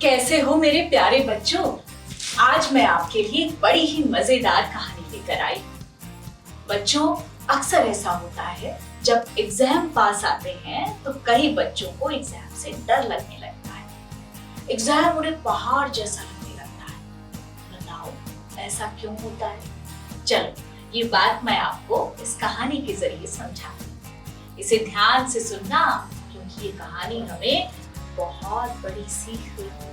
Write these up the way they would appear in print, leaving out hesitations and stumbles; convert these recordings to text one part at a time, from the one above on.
कैसे हो मेरे प्यारे बच्चों। आज मैं आपके लिए एक बड़ी ही मजेदार कहानी लेकर आई। बच्चों, अक्सर ऐसा होता है जब एग्जाम पास आते हैं तो कई बच्चों को एग्जाम से डर लगने लगता है। एग्जाम उन्हें पहाड़ जैसा लगने लगता है। बताओ ऐसा क्यों होता है? चलो ये बात मैं आपको इस कहानी के जरिए समझाऊं। इसे ध्यान से सुनना क्योंकि ये कहानी हमें बहुत बड़ी सीख देती है।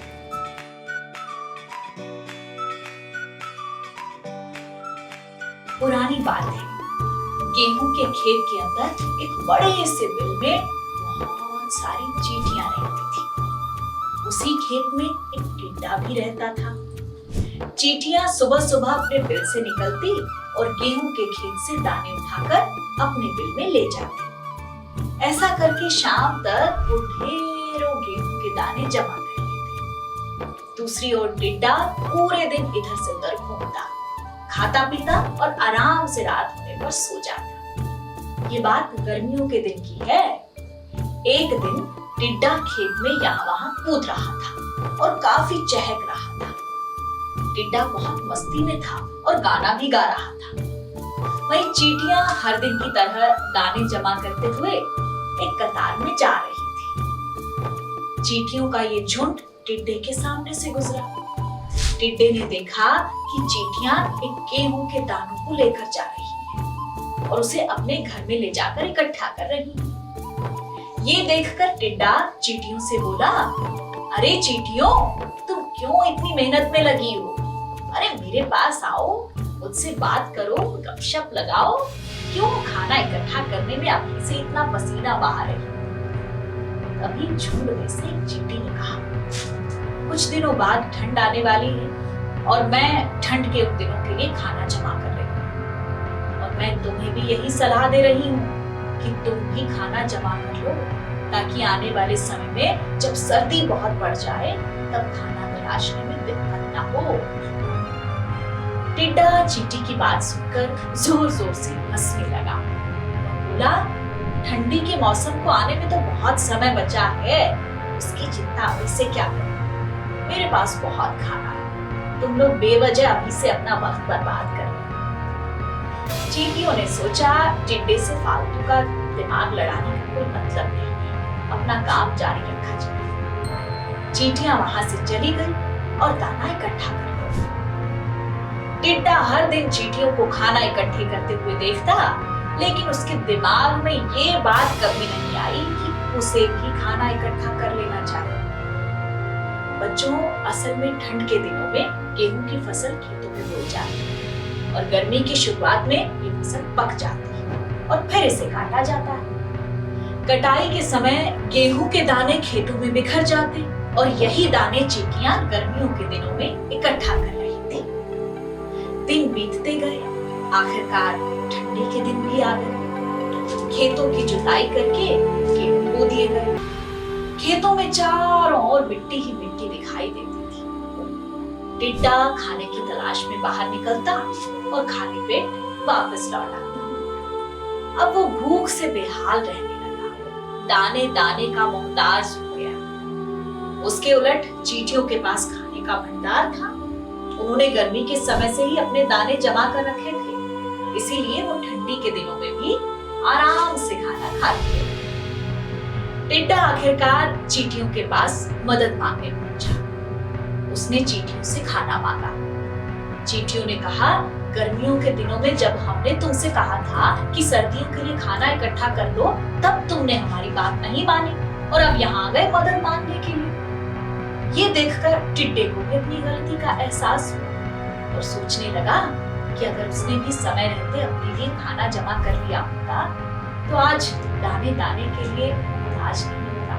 पुरानी बात है, गेहूं के खेत के अंदर एक बड़े से बिल में बहुत सारी चींटियां रहती थी। उसी खेत में एक टिड्डा भी रहता था। चींटियां सुबह सुबह अपने बिल से निकलती और गेहूं के खेत से दाने उठाकर अपने बिल में ले जाती। ऐसा करके शाम तक वो ढेरों गेहूं के दाने जमा कर लेते। दूसरी ओर टिड्डा पूरे दिन इधर से उधर घूमता, खाता पीता और आराम से रात होने पर सो जाता। ये बात गर्मियों के दिन की है। एक दिन टिड्डा खेत में यहाँ वहां कूद रहा था और काफी चहक रहा था। टिड्डा बहुत मस्ती में था और गाना भी गा रहा था। वहीं चींटियां हर दिन की तरह दाने जमा करते हुए एक कतार में जा रही थी। चींटियों का ये झुंड टिड्डे के सामने से गुजरा। टिड्डे ने देखा कि चींटियां एक गेहूं के दानों को लेकर जा रही हैं और उसे अपने घर में ले जाकर इकट्ठा कर रही हैं। ये देखकर टिड्डा चींटियों से बोला, अरे चींटियों, तुम क्यों इतनी मेहनत में लगी हो? अरे मेरे पास आओ, मुझसे बात करो, गपशप लगाओ। क्यों खाना इकट्ठा करने में अभी से इतना पसीना बहा रही हो? तभी झुंड में से एक चींटी ने कहा, कुछ दिनों बाद ठंड आने वाली है और मैं ठंड के उन दिनों के लिए खाना जमा कर रही हूँ। और मैं तुम्हें भी यही सलाह दे रही हूँ कि तुम भी खाना जमा कर लो, ताकि आने वाले समय में जब सर्दी बहुत बढ़ जाए तब खाना तलाशने में दिक्कत ना हो। टिड्डा चींटी की बात सुनकर जोर जोर से हंसने लगा और बोला, ठंडी के मौसम को आने में तो बहुत समय बचा है, उसकी चिंता अभी से क्या करें? मेरे पास बहुत खाना है, तुम लोग बेवजह अभी से अपना वक्त बर्बाद कर रहे हो। चींटियों ने सोचा टिड्डे से फालतू का दिमाग लड़ाने का कोई मतलब नहीं है, अपना काम जारी रखा जाए। चींटियां वहां से चली गई और दाना इकट्ठा कर लिया। टिड्डा हर दिन चींटियों को खाना इकट्ठे करते हुए देखता, लेकिन उसके दिमाग में ये बात कभी नहीं आई कि उसे भी खाना इकट्ठा कर लेना चाहिए। बच्चों, असल में ठंड के दिनों में गेहूं की फसल खेतों में बोई जाती है और गर्मी की शुरुआत में ये फसल पक जाती है और फिर इसे काटा जाता है। कटाई के समय गेहूं के दाने खेतों में बिखर जाते और यही दाने चींटियां गर्मियों के दिनों में इकट्ठा कर रही थी। दिन बीतते गए, आखिरकार ठंडी के दिन भी आ गए। खेतों की जुताई करके गेहूं बो दिए गए। खेतों में चारों ओर मिट्टी ही मिट्टी दिखाई देती थी। टिड्डा खाने की तलाश में बाहर निकलता और खाली पेट वापस लौट आता। अब वो भूख से बेहाल रहने लगा, दाने दाने का मोहताज हो गया। उसके उलट चींटियों के पास खाने का भंडार था। उन्होंने गर्मी के समय से ही अपने दाने जमा कर रखे थे, इसीलिए वो ठंडी के दिनों में भी आराम से खाना खाती है। टिड्डा आखिरकार चींटियों के पास मदद मांगने पहुंचा। उसने चींटियों से खाना मांगा। चींटियों ने कहा, गर्मियों के दिनों में जब हमने तुमसे कहा था कि सर्दियों के लिए खाना इकट्ठा कर लो, तब तुमने हमारी बात नहीं मानी और अब यहाँ आ गए मदद मांगने के लिए। ये देखकर टिड्डे को भी अपनी गलती का एहसास हुआ और सोचने लगा कि अगर उसने भी समय रहते अपने लिए खाना जमा कर लिया होता तो आज दाने दाने के लिए मोहताज नहीं होता।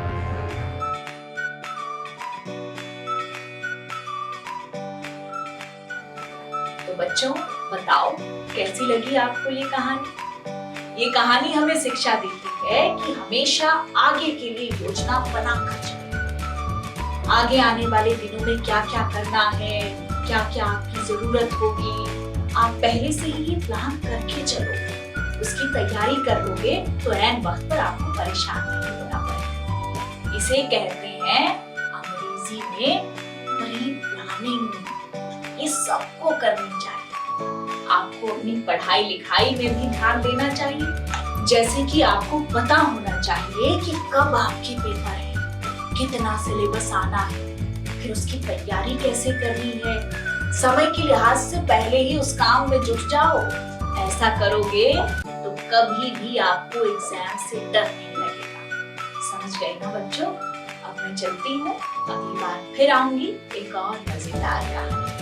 तो बच्चों, बताओ कैसी लगी आपको ये कहानी? ये कहानी हमें शिक्षा देती है कि हमेशा आगे के लिए योजना बनाकर चलें। आगे आने वाले दिनों में क्या क्या करना है, क्या क्या आपकी जरूरत होगी, आप पहले से ही ये प्लान करके चलो। उसकी तैयारी कर लोगे तो ऐन वक्त पर आपको परेशान नहीं होना पड़ेगा। इसे कहते हैं अंग्रेजी बिजी में प्री प्लानिंग ये सबको करनी चाहिए। आपको अपनी पढ़ाई लिखाई में भी ध्यान देना चाहिए। जैसे कि आपको पता होना चाहिए कि कब आपके पेपर है, कितना सिलेबस आना है, फिर उसकी तैयारी कैसे करनी है। समय के लिहाज से पहले ही उस काम में जुट जाओ। ऐसा करोगे तो कभी भी आपको एग्जाम से डर नहीं लगेगा। समझ गए ना बच्चों? अब मैं चलती हूँ, अगली बार फिर आऊंगी एक और मजेदार कहानी।